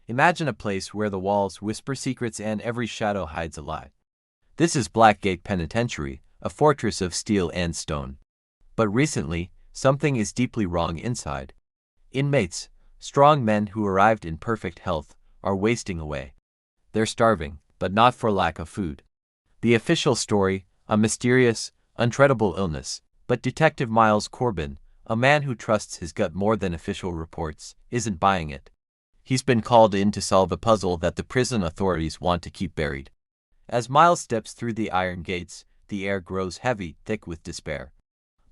Imagine a place where the walls whisper secrets and every shadow hides a lie. This is Blackgate Penitentiary, a fortress of steel and stone. But recently, something is deeply wrong inside. Inmates, strong men who arrived in perfect health, are wasting away. They're starving, but not for lack of food. The official story, a mysterious, untreatable illness, but Detective Miles Corbin, a man who trusts his gut more than official reports, isn't buying it. He's been called in to solve a puzzle that the prison authorities want to keep buried. As Miles steps through the iron gates, the air grows heavy, thick with despair.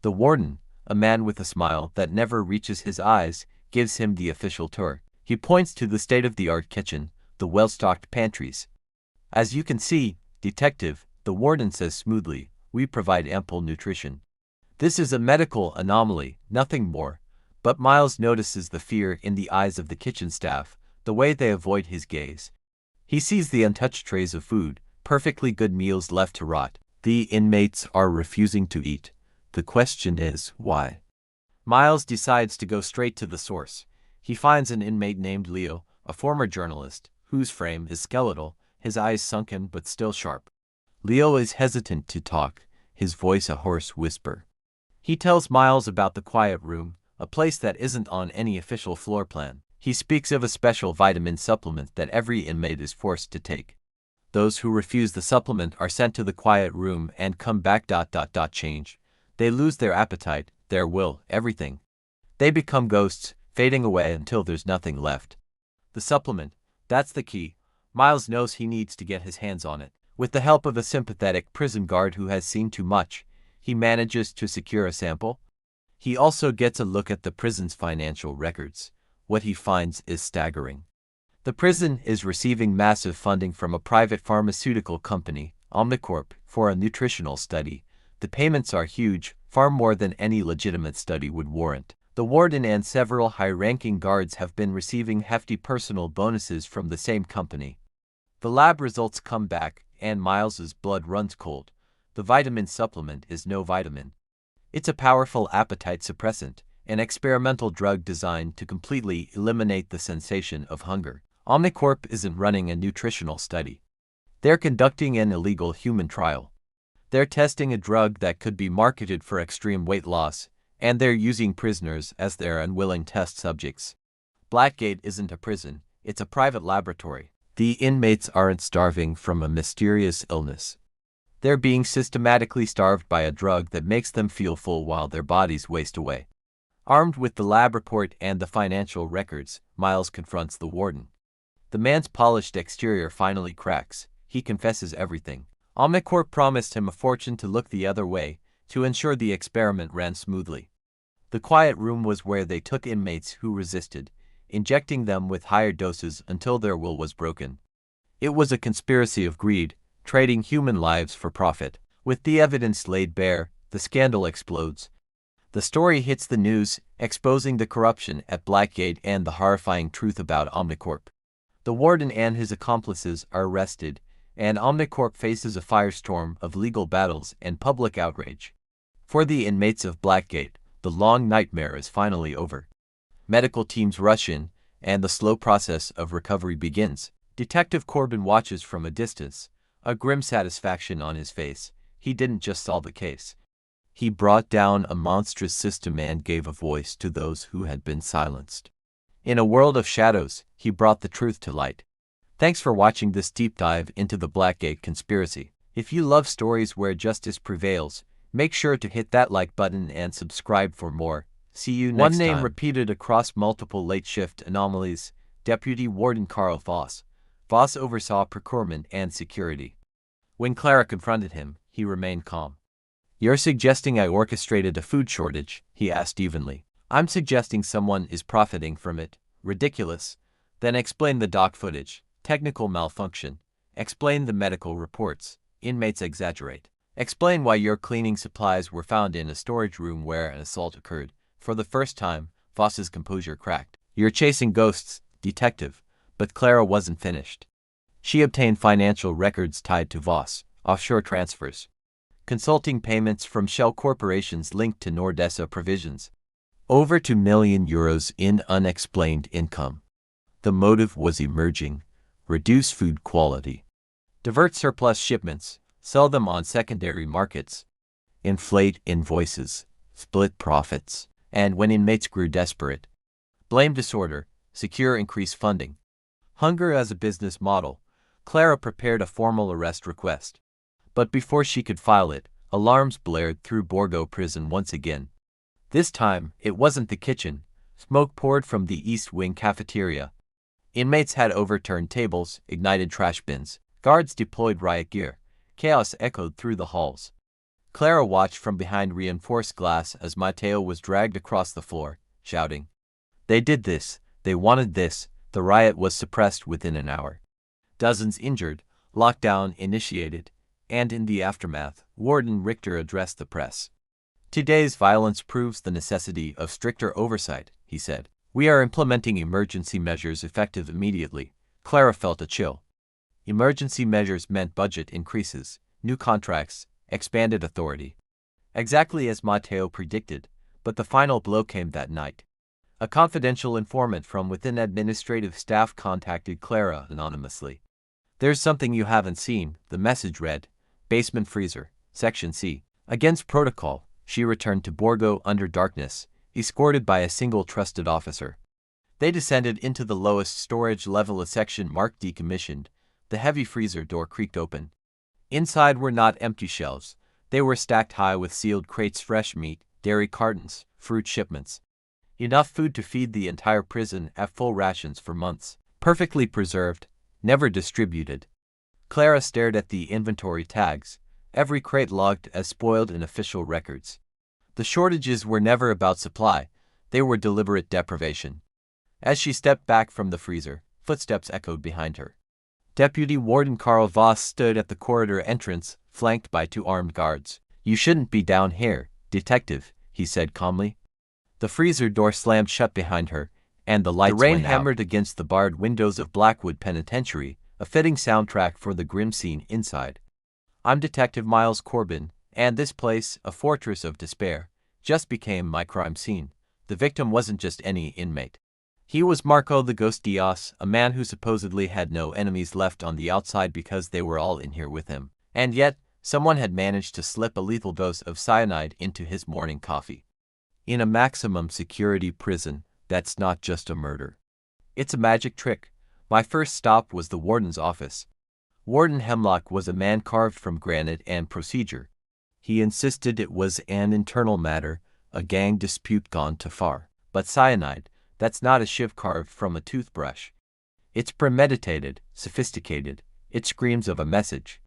The warden, a man with a smile that never reaches his eyes, gives him the official tour. He points to the state-of-the-art kitchen, the well-stocked pantries. As you can see, Detective, the warden says smoothly, we provide ample nutrition. This is a medical anomaly, nothing more. But Miles notices the fear in the eyes of the kitchen staff, the way they avoid his gaze. He sees the untouched trays of food, perfectly good meals left to rot. The inmates are refusing to eat. The question is, why? Miles decides to go straight to the source. He finds an inmate named Leo, a former journalist, whose frame is skeletal, his eyes sunken but still sharp. Leo is hesitant to talk, his voice a hoarse whisper. He tells Miles about the quiet room, a place that isn't on any official floor plan. He speaks of a special vitamin supplement that every inmate is forced to take. Those who refuse the supplement are sent to the quiet room and come back ... change. They lose their appetite, their will, everything. They become ghosts, fading away until there's nothing left. The supplement, that's the key. Miles knows he needs to get his hands on it. With the help of a sympathetic prison guard who has seen too much, he manages to secure a sample. He also gets a look at the prison's financial records. What he finds is staggering. The prison is receiving massive funding from a private pharmaceutical company, Omnicorp, for a nutritional study. The payments are huge, far more than any legitimate study would warrant. The warden and several high-ranking guards have been receiving hefty personal bonuses from the same company. The lab results come back, and Miles's blood runs cold. The vitamin supplement is no vitamin. It's a powerful appetite suppressant, an experimental drug designed to completely eliminate the sensation of hunger. Omnicorp isn't running a nutritional study. They're conducting an illegal human trial. They're testing a drug that could be marketed for extreme weight loss, and they're using prisoners as their unwilling test subjects. Blackgate isn't a prison, it's a private laboratory. The inmates aren't starving from a mysterious illness. They're being systematically starved by a drug that makes them feel full while their bodies waste away. Armed with the lab report and the financial records, Miles confronts the warden. The man's polished exterior finally cracks. He confesses everything. Omnicorp promised him a fortune to look the other way, to ensure the experiment ran smoothly. The quiet room was where they took inmates who resisted, injecting them with higher doses until their will was broken. It was a conspiracy of greed, trading human lives for profit. With the evidence laid bare, the scandal explodes. The story hits the news, exposing the corruption at Blackgate and the horrifying truth about Omnicorp. The warden and his accomplices are arrested, and Omnicorp faces a firestorm of legal battles and public outrage. For the inmates of Blackgate, the long nightmare is finally over. Medical teams rush in, and the slow process of recovery begins. Detective Corbin watches from a distance, a grim satisfaction on his face. He didn't just solve a case. He brought down a monstrous system and gave a voice to those who had been silenced. In a world of shadows, he brought the truth to light. Thanks for watching this deep dive into the Blackgate conspiracy. If you love stories where justice prevails, make sure to hit that like button and subscribe for more. See you next time. One name repeated across multiple late-shift anomalies: Deputy Warden Carl Voss. Voss oversaw procurement and security. When Clara confronted him, he remained calm. "You're suggesting I orchestrated a food shortage?" he asked evenly. "I'm suggesting someone is profiting from it." Ridiculous. Then explain the doc footage. Technical malfunction. Explain the medical reports. Inmates exaggerate. Explain why your cleaning supplies were found in a storage room where an assault occurred. For the first time, Voss's composure cracked. "You're chasing ghosts, detective." But Clara wasn't finished. She obtained financial records tied to Voss, offshore transfers, consulting payments from shell corporations linked to Nordesa provisions. Over €2 million in unexplained income. The motive was emerging: reduce food quality, divert surplus shipments, sell them on secondary markets, inflate invoices, split profits, and when inmates grew desperate, blame disorder, secure increased funding. Hunger as a business model. Clara prepared a formal arrest request. But before she could file it, alarms blared through Borgo Prison once again. This time, it wasn't the kitchen. Smoke poured from the East Wing cafeteria. Inmates had overturned tables, ignited trash bins. Guards deployed riot gear. Chaos echoed through the halls. Clara watched from behind reinforced glass as Mateo was dragged across the floor, shouting, "They did this. They wanted this." The riot was suppressed within an hour. Dozens injured, lockdown initiated, and in the aftermath, Warden Richter addressed the press. "Today's violence proves the necessity of stricter oversight," he said. "We are implementing emergency measures effective immediately." Clara felt a chill. Emergency measures meant budget increases, new contracts, expanded authority. Exactly as Mateo predicted, but the final blow came that night. A confidential informant from within administrative staff contacted Clara anonymously. "There's something you haven't seen," the message read. "Basement freezer, Section C." Against protocol, she returned to Borgo under darkness, escorted by a single trusted officer. They descended into the lowest storage level, a section marked decommissioned. The heavy freezer door creaked open. Inside were not empty shelves. They were stacked high with sealed crates, fresh meat, dairy cartons, fruit shipments. Enough food to feed the entire prison at full rations for months. Perfectly preserved, never distributed. Clara stared at the inventory tags, every crate logged as spoiled in official records. The shortages were never about supply, they were deliberate deprivation. As she stepped back from the freezer, footsteps echoed behind her. Deputy Warden Karl Voss stood at the corridor entrance, flanked by 2 armed guards. "You shouldn't be down here, detective," he said calmly. The freezer door slammed shut behind her, and the lights went out. The rain hammered against the barred windows of Blackwood Penitentiary, a fitting soundtrack for the grim scene inside. "I'm Detective Miles Corbin, and this place, a fortress of despair, just became my crime scene." The victim wasn't just any inmate. He was Marco the Ghost Diaz, a man who supposedly had no enemies left on the outside because they were all in here with him. And yet, someone had managed to slip a lethal dose of cyanide into his morning coffee. In a maximum security prison, that's not just a murder. It's a magic trick. My first stop was the warden's office. Warden Hemlock was a man carved from granite and procedure. He insisted it was an internal matter, a gang dispute gone too far. But cyanide, that's not a shiv carved from a toothbrush. It's premeditated, sophisticated. It screams of a message.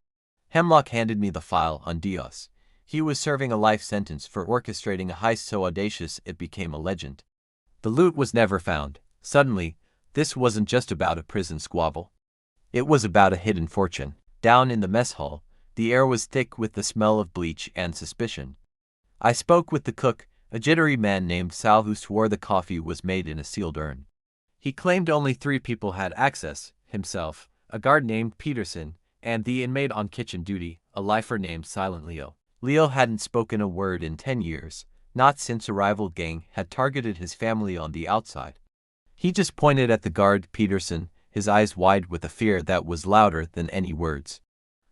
Hemlock handed me the file on Diaz. He was serving a life sentence for orchestrating a heist so audacious it became a legend. The loot was never found. Suddenly, this wasn't just about a prison squabble. It was about a hidden fortune. Down in the mess hall, the air was thick with the smell of bleach and suspicion. I spoke with the cook, a jittery man named Sal who swore the coffee was made in a sealed urn. He claimed only 3 people had access: himself, a guard named Peterson, and the inmate on kitchen duty, a lifer named Silent Leo. Leo hadn't spoken a word in 10 years, not since a rival gang had targeted his family on the outside. He just pointed at the guard Peterson, his eyes wide with a fear that was louder than any words.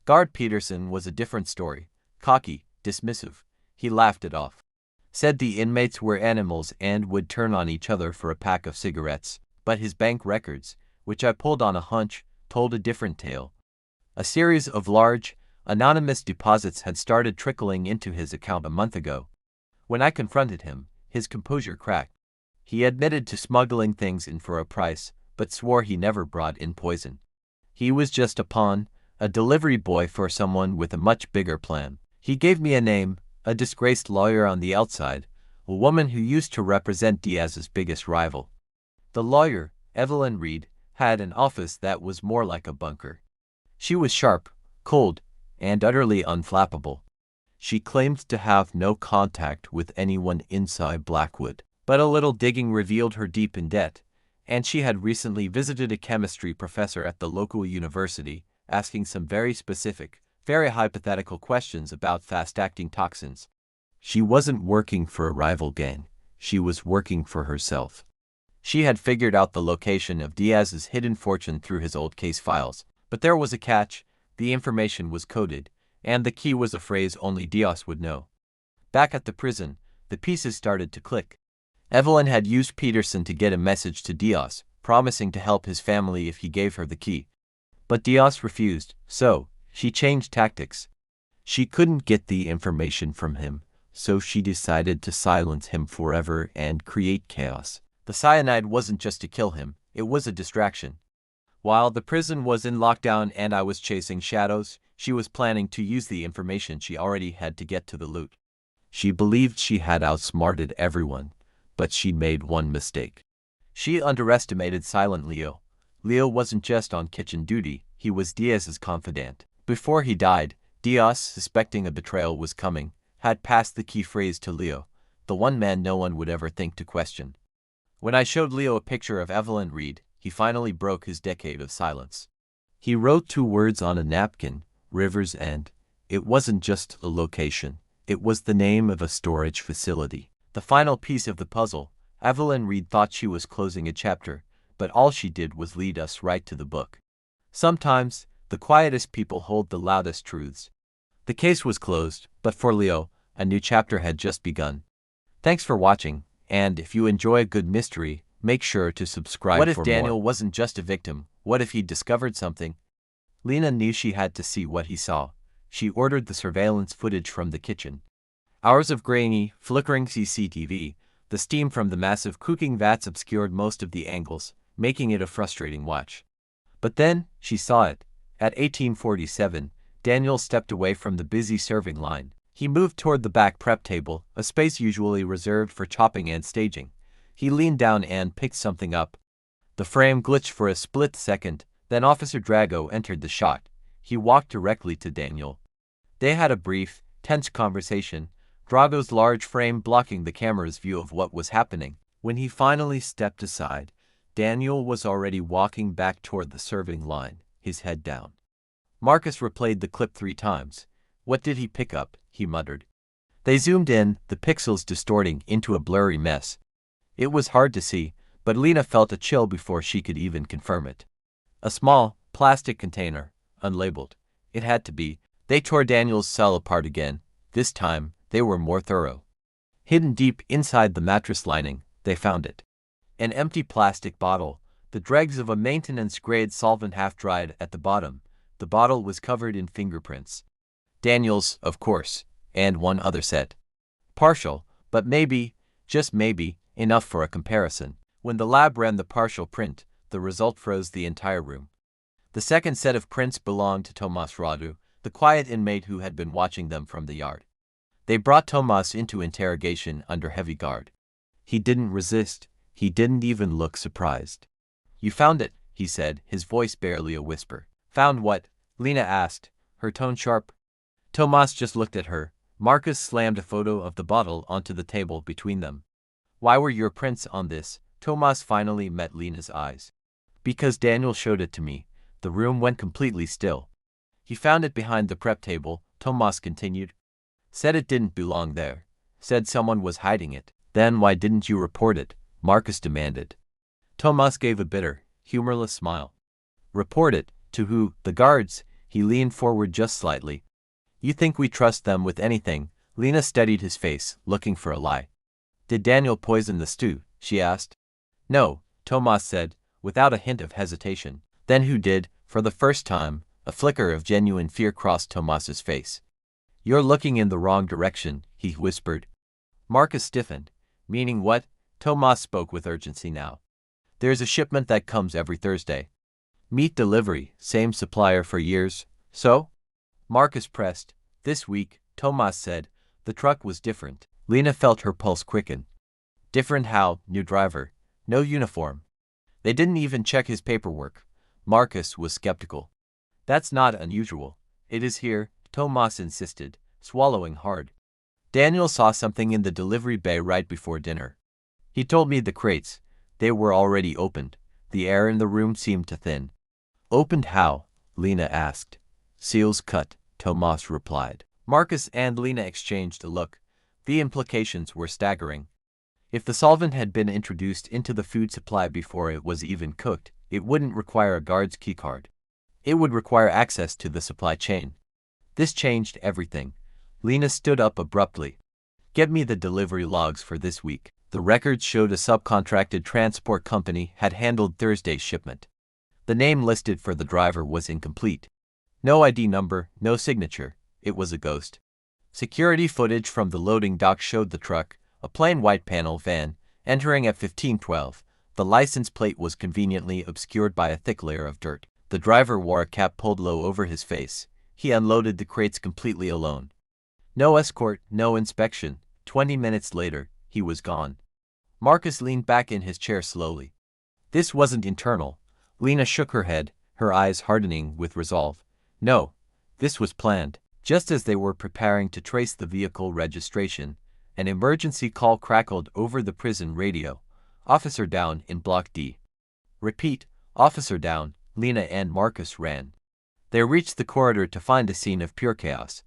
Guard Peterson was a different story, cocky, dismissive. He laughed it off. Said the inmates were animals and would turn on each other for a pack of cigarettes, but his bank records, which I pulled on a hunch, told a different tale. A series of large, anonymous deposits had started trickling into his account a month ago. When I confronted him, his composure cracked. He admitted to smuggling things in for a price, but swore he never brought in poison. He was just a pawn, a delivery boy for someone with a much bigger plan. He gave me a name, a disgraced lawyer on the outside, a woman who used to represent Diaz's biggest rival. The lawyer, Evelyn Reed, had an office that was more like a bunker. She was sharp, cold, and utterly unflappable. She claimed to have no contact with anyone inside Blackwood, but a little digging revealed her deep in debt, and she had recently visited a chemistry professor at the local university, asking some very specific, very hypothetical questions about fast-acting toxins. She wasn't working for a rival gang. She was working for herself. She had figured out the location of Diaz's hidden fortune through his old case files. But there was a catch: the information was coded, and the key was a phrase only Diaz would know. Back at the prison, the pieces started to click. Evelyn had used Peterson to get a message to Diaz, promising to help his family if he gave her the key. But Diaz refused, so she changed tactics. She couldn't get the information from him, so she decided to silence him forever and create chaos. The cyanide wasn't just to kill him, it was a distraction. While the prison was in lockdown and I was chasing shadows, she was planning to use the information she already had to get to the loot. She believed she had outsmarted everyone, but she made one mistake. She underestimated Silent Leo. Leo wasn't just on kitchen duty, he was Diaz's confidant. Before he died, Diaz, suspecting a betrayal was coming, had passed the key phrase to Leo, the one man no one would ever think to question. When I showed Leo a picture of Evelyn Reed, he finally broke his decade of silence. He wrote 2 words on a napkin, River's End. It wasn't just a location, it was the name of a storage facility. The final piece of the puzzle: Evelyn Reed thought she was closing a chapter, but all she did was lead us right to the book. Sometimes, the quietest people hold the loudest truths. The case was closed, but for Leo, a new chapter had just begun. Thanks for watching, and if you enjoy a good mystery, make sure to subscribe for more. What if Daniel wasn't just a victim? What if he discovered something? Lena knew she had to see what he saw. She ordered the surveillance footage from the kitchen. Hours of grainy, flickering CCTV, the steam from the massive cooking vats obscured most of the angles, making it a frustrating watch. But then, she saw it. At 1847, Daniel stepped away from the busy serving line. He moved toward the back prep table, a space usually reserved for chopping and staging. He leaned down and picked something up. The frame glitched for a split second, then Officer Drago entered the shot. He walked directly to Daniel. They had a brief, tense conversation, Drago's large frame blocking the camera's view of what was happening. When he finally stepped aside, Daniel was already walking back toward the serving line, his head down. Marcus replayed the clip 3 times. What did he pick up? He muttered. They zoomed in, the pixels distorting into a blurry mess. It was hard to see, but Lena felt a chill before she could even confirm it. A small, plastic container, unlabeled. It had to be. They tore Daniel's cell apart again. This time, they were more thorough. Hidden deep inside the mattress lining, they found it. An empty plastic bottle, the dregs of a maintenance-grade solvent half-dried at the bottom. The bottle was covered in fingerprints. Daniel's, of course, and one other set. Partial, but maybe, just maybe, enough for a comparison. When the lab ran the partial print, the result froze the entire room. The second set of prints belonged to Tomas Radu, the quiet inmate who had been watching them from the yard. They brought Tomas into interrogation under heavy guard. He didn't resist, he didn't even look surprised. "You found it," he said, his voice barely a whisper. "Found what?" Lena asked, her tone sharp. Tomas just looked at her. Marcus slammed a photo of the bottle onto the table between them. "Why were your prints on this?" Tomas finally met Lena's eyes. "Because Daniel showed it to me." The room went completely still. "He found it behind the prep table," Tomas continued. "Said it didn't belong there. Said someone was hiding it." "Then why didn't you report it?" Marcus demanded. Tomas gave a bitter, humorless smile. "Report it? To who? The guards?" He leaned forward just slightly. "You think we trust them with anything?" Lena steadied his face, looking for a lie. "Did Daniel poison the stew?" she asked. "No," Tomas said, without a hint of hesitation. "Then who did?" For the first time, a flicker of genuine fear crossed Tomas's face. "You're looking in the wrong direction," he whispered. Marcus stiffened. "Meaning what?" Tomas spoke with urgency now. "There's a shipment that comes every Thursday. Meat delivery, same supplier for years. So?" Marcus pressed. "This week," Tomas said. The truck was different. Lena felt her pulse quicken. "Different how?" "New driver. No uniform. They didn't even check his paperwork." Marcus was skeptical. "That's not unusual." "It is here," Tomas insisted, swallowing hard. "Daniel saw something in the delivery bay right before dinner. He told me the crates. They were already opened." The air in the room seemed to thin. "Opened how?" Lena asked. "Seals cut," Tomas replied. Marcus and Lena exchanged a look. The implications were staggering. If the solvent had been introduced into the food supply before it was even cooked, it wouldn't require a guard's keycard. It would require access to the supply chain. This changed everything. Lena stood up abruptly. Get me the delivery logs for this week. The records showed a subcontracted transport company had handled Thursday's shipment. The name listed for the driver was incomplete. No ID number, no signature. It was a ghost. Security footage from the loading dock showed the truck, a plain white panel van, entering at 1512. The license plate was conveniently obscured by a thick layer of dirt. The driver wore a cap pulled low over his face. He unloaded the crates completely alone. No escort, no inspection. 20 minutes later, he was gone. Marcus leaned back in his chair slowly. This wasn't internal. Lena shook her head, her eyes hardening with resolve. No, this was planned. Just as they were preparing to trace the vehicle registration, an emergency call crackled over the prison radio. Officer down in Block D. Repeat, officer down. Lena and Marcus ran. They reached the corridor to find a scene of pure chaos.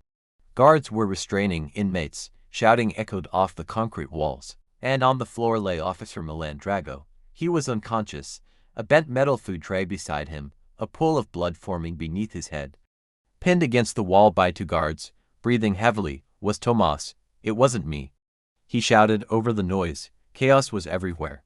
Guards were restraining inmates, shouting echoed off the concrete walls. And on the floor lay Officer Milan Drago. He was unconscious, a bent metal food tray beside him, a pool of blood forming beneath his head. Pinned against the wall by two guards, breathing heavily, was Tomas. It wasn't me. He shouted over the noise. Chaos was everywhere.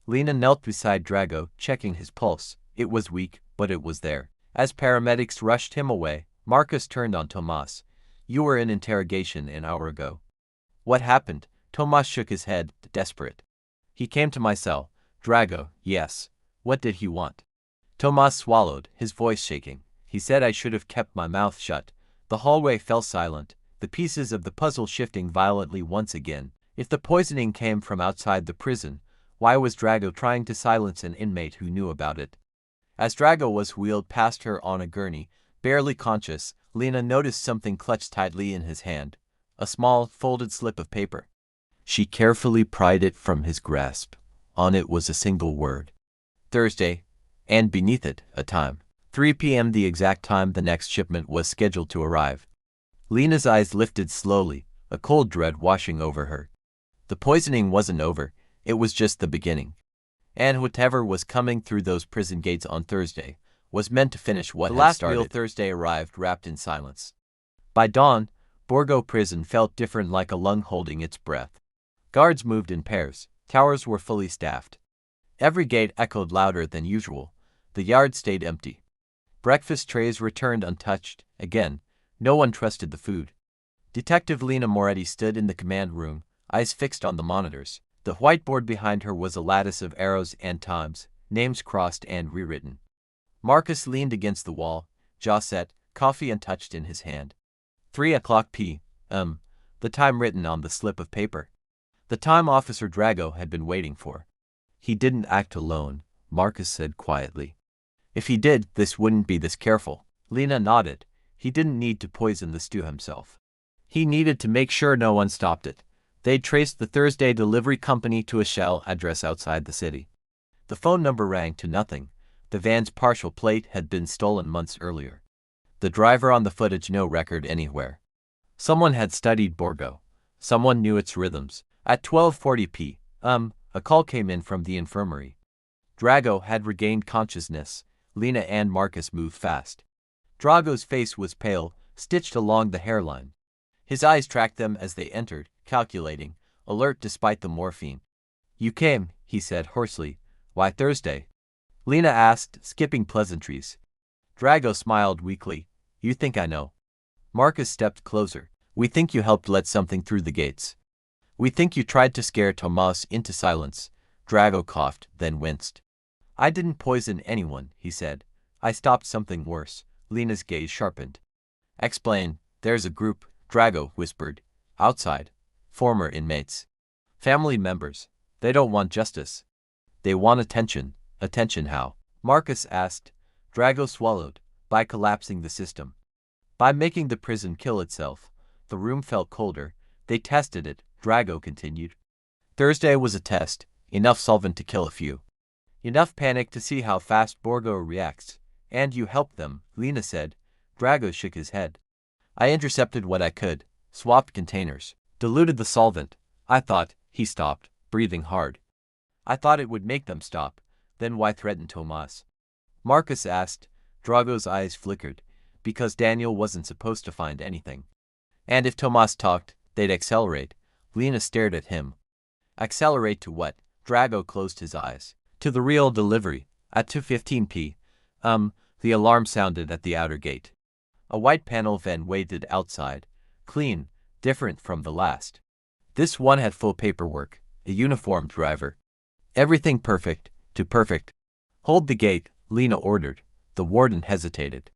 Lena knelt beside Drago, checking his pulse. It was weak, but it was there. As paramedics rushed him away, Marcus turned on Tomas. You were in interrogation an hour ago. What happened? Tomas shook his head, desperate. He came to my cell. Drago, yes. What did he want? Tomas swallowed, his voice shaking. He said I should have kept my mouth shut. The hallway fell silent, the pieces of the puzzle shifting violently once again. If the poisoning came from outside the prison, why was Drago trying to silence an inmate who knew about it? As Drago was wheeled past her on a gurney, barely conscious, Lena noticed something clutched tightly in his hand. A small, folded slip of paper. She carefully pried it from his grasp. On it was a single word. Thursday, and beneath it, a time. 3 p.m. the exact time the next shipment was scheduled to arrive. Lena's eyes lifted slowly, a cold dread washing over her. The poisoning wasn't over, it was just the beginning. And whatever was coming through those prison gates on Thursday was meant to finish what had started. The last real Thursday arrived wrapped in silence. By dawn, Borgo Prison felt different, like a lung holding its breath. Guards moved in pairs, towers were fully staffed. Every gate echoed louder than usual. The yard stayed empty. Breakfast trays returned untouched. Again, no one trusted the food. Detective Lena Moretti stood in the command room, eyes fixed on the monitors. The whiteboard behind her was a lattice of arrows and times, names crossed and rewritten. Marcus leaned against the wall, jaw set, coffee untouched in his hand. 3 o'clock p.m., the time written on the slip of paper. The time Officer Drago had been waiting for. He didn't act alone, Marcus said quietly. If he did, this wouldn't be this careful. Lena nodded. He didn't need to poison the stew himself. He needed to make sure no one stopped it. They'd traced the Thursday delivery company to a shell address outside the city. The phone number rang to nothing. The van's partial plate had been stolen months earlier. The driver on the footage, no record anywhere. Someone had studied Borgo. Someone knew its rhythms. At 12:40 p.m., a call came in from the infirmary. Drago had regained consciousness. Lena and Marcus moved fast. Drago's face was pale, stitched along the hairline. His eyes tracked them as they entered, calculating, alert despite the morphine. You came, he said hoarsely. Why Thursday? Lena asked, skipping pleasantries. Drago smiled weakly. You think I know. Marcus stepped closer. We think you helped let something through the gates. We think you tried to scare Tomas into silence. Drago coughed, then winced. I didn't poison anyone, he said. I stopped something worse. Lena's gaze sharpened. Explain. There's a group, Drago whispered. Outside. Former inmates. Family members. They don't want justice. They want attention. Attention how? Marcus asked. Drago swallowed. By collapsing the system. By making the prison kill itself. The room felt colder. They tested it, Drago continued. Thursday was a test. Enough solvent to kill a few. Enough panic to see how fast Borgo reacts. And you helped them, Lena said. Drago shook his head. I intercepted what I could. Swapped containers. Diluted the solvent. I thought. He stopped. breathing hard. I thought it would make them stop. Then why threaten Tomas? Marcus asked. Drago's eyes flickered. Because Daniel wasn't supposed to find anything. And if Tomas talked, they'd accelerate. Lena stared at him. Accelerate to what? Drago closed his eyes. To the real delivery. At 2:15 p.m., the alarm sounded at the outer gate. A white panel van waited outside. Clean, different from the last. This one had full paperwork, a uniformed driver. Everything perfect, too perfect. Hold the gate, Lena ordered. The warden hesitated.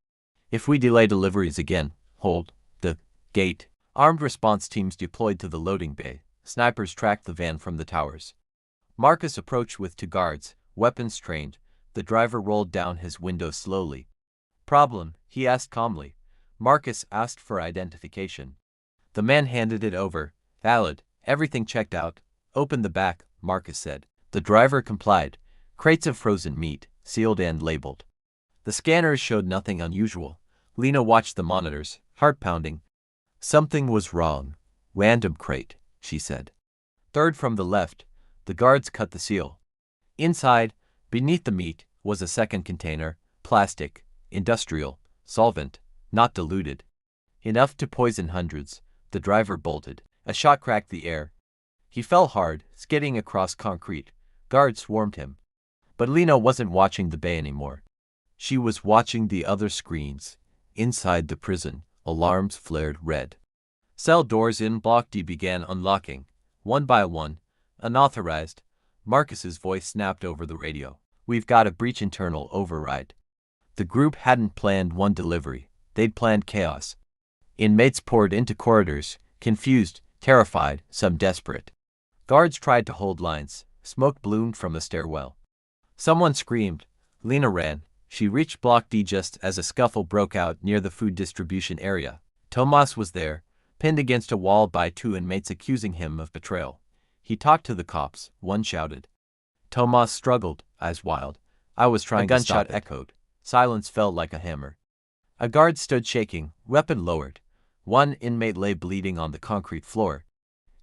If we delay deliveries again, hold the gate. Armed response teams deployed to the loading bay. Snipers tracked the van from the towers. Marcus approached with two guards, weapons trained. The driver rolled down his window slowly. Problem? He asked calmly. Marcus asked for identification. The man handed it over. Valid. Everything checked out. Open the back, Marcus said. The driver complied. Crates of frozen meat, sealed and labeled. The scanners showed nothing unusual. Lena watched the monitors, heart pounding. Something was wrong. Random crate, she said. Third from the left. The guards cut the seal. Inside, beneath the meat, was a second container, plastic, industrial, solvent, not diluted. Enough to poison hundreds. The driver bolted. A shot cracked the air. He fell hard, skidding across concrete. Guards swarmed him. But Lena wasn't watching the bay anymore. She was watching the other screens. Inside the prison, alarms flared red. Cell doors in Block D began unlocking. One by one, unauthorized. Marcus's voice snapped over the radio. We've got a breach, internal override. The group hadn't planned one delivery. They'd planned chaos. Inmates poured into corridors, confused, terrified, some desperate. Guards tried to hold lines. Smoke bloomed from a stairwell. Someone screamed. Lena ran. She reached Block D just as a scuffle broke out near the food distribution area. Tomas was there, pinned against a wall by two inmates accusing him of betrayal. He talked to the cops, one shouted. Tomas struggled, eyes wild. I was trying to stop it. A gunshot echoed. Silence fell like a hammer. A guard stood shaking, weapon lowered. One inmate lay bleeding on the concrete floor.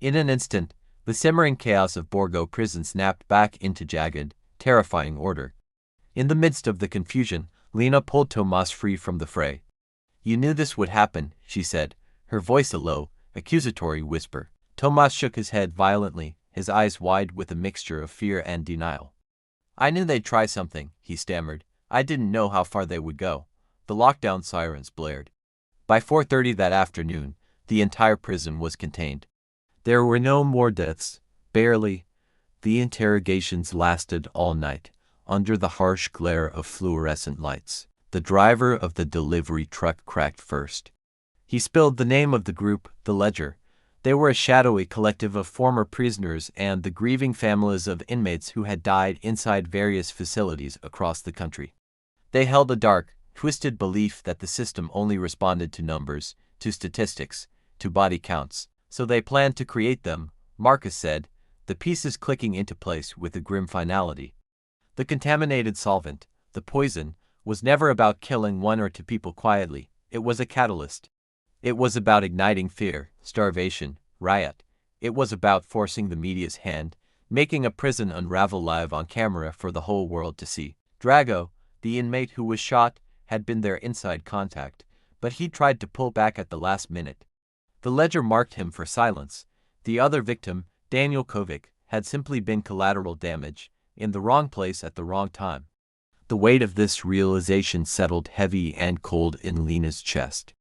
In an instant, the simmering chaos of Borgo Prison snapped back into jagged, terrifying order. In the midst of the confusion, Lena pulled Tomas free from the fray. You knew this would happen, she said, her voice a low, accusatory whisper. Tomas shook his head violently, his eyes wide with a mixture of fear and denial. I knew they'd try something, he stammered. I didn't know how far they would go. The lockdown sirens blared. By 4:30 that afternoon, the entire prison was contained. There were no more deaths, barely. The interrogations lasted all night, under the harsh glare of fluorescent lights. The driver of the delivery truck cracked first. He spilled the name of the group, the Ledger. They were a shadowy collective of former prisoners and the grieving families of inmates who had died inside various facilities across the country. They held a dark, twisted belief that the system only responded to numbers, to statistics, to body counts. So they planned to create them, Marcus said, the pieces clicking into place with a grim finality. The contaminated solvent, the poison, was never about killing one or two people quietly. It was a catalyst. It was about igniting fear, starvation, riot. It was about forcing the media's hand, making a prison unravel live on camera for the whole world to see. Drago, the inmate who was shot, had been their inside contact, but he tried to pull back at the last minute. The Ledger marked him for silence. The other victim, Daniel Kovic, had simply been collateral damage, in the wrong place at the wrong time. The weight of this realization settled heavy and cold in Lena's chest.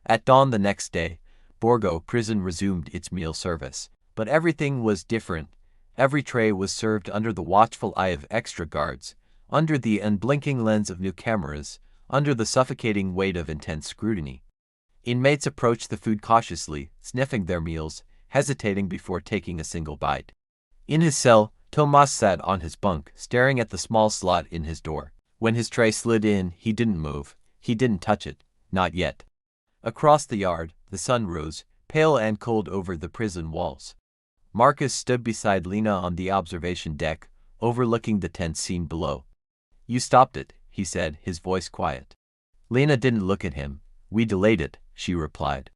At dawn the next day, Borgo Prison resumed its meal service. But everything was different. Every tray was served under the watchful eye of extra guards, under the unblinking lens of new cameras, under the suffocating weight of intense scrutiny. Inmates approached the food cautiously, sniffing their meals, hesitating before taking a single bite. In his cell, Tomas sat on his bunk, staring at the small slot in his door. When his tray slid in, he didn't move. He didn't touch it. Not yet. Across the yard, the sun rose, pale and cold over the prison walls. Marcus stood beside Lena on the observation deck, overlooking the tense scene below. You stopped it, he said, his voice quiet. Lena didn't look at him. We delayed it, she replied.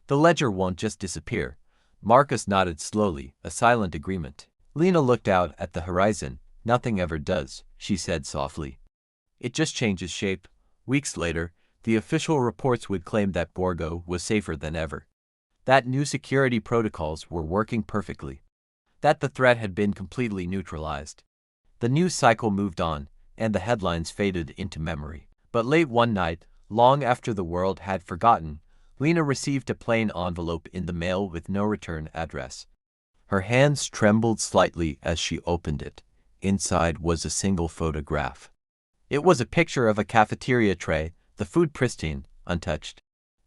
The Ledger won't just disappear. Marcus nodded slowly, a silent agreement. Lena looked out at the horizon. Nothing ever does, she said softly. It just changes shape. Weeks later, the official reports would claim that Borgo was safer than ever. That new security protocols were working perfectly. That the threat had been completely neutralized. The news cycle moved on, and the headlines faded into memory. But late one night, long after the world had forgotten, Lena received a plain envelope in the mail with no return address. Her hands trembled slightly as she opened it. Inside was a single photograph. It was a picture of a cafeteria tray, the food pristine, untouched.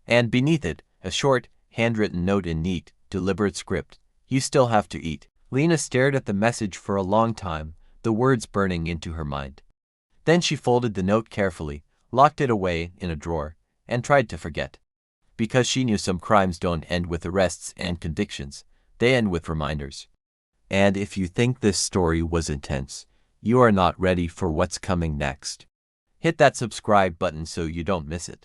And beneath it, a short, handwritten note in neat, deliberate script. "You still have to eat." Lena stared at the message for a long time, the words burning into her mind. Then she folded the note carefully, locked it away in a drawer, and tried to forget. Because she knew some crimes don't end with arrests and convictions, they end with reminders. And if you think this story was intense, you are not ready for what's coming next. Hit that subscribe button so you don't miss it.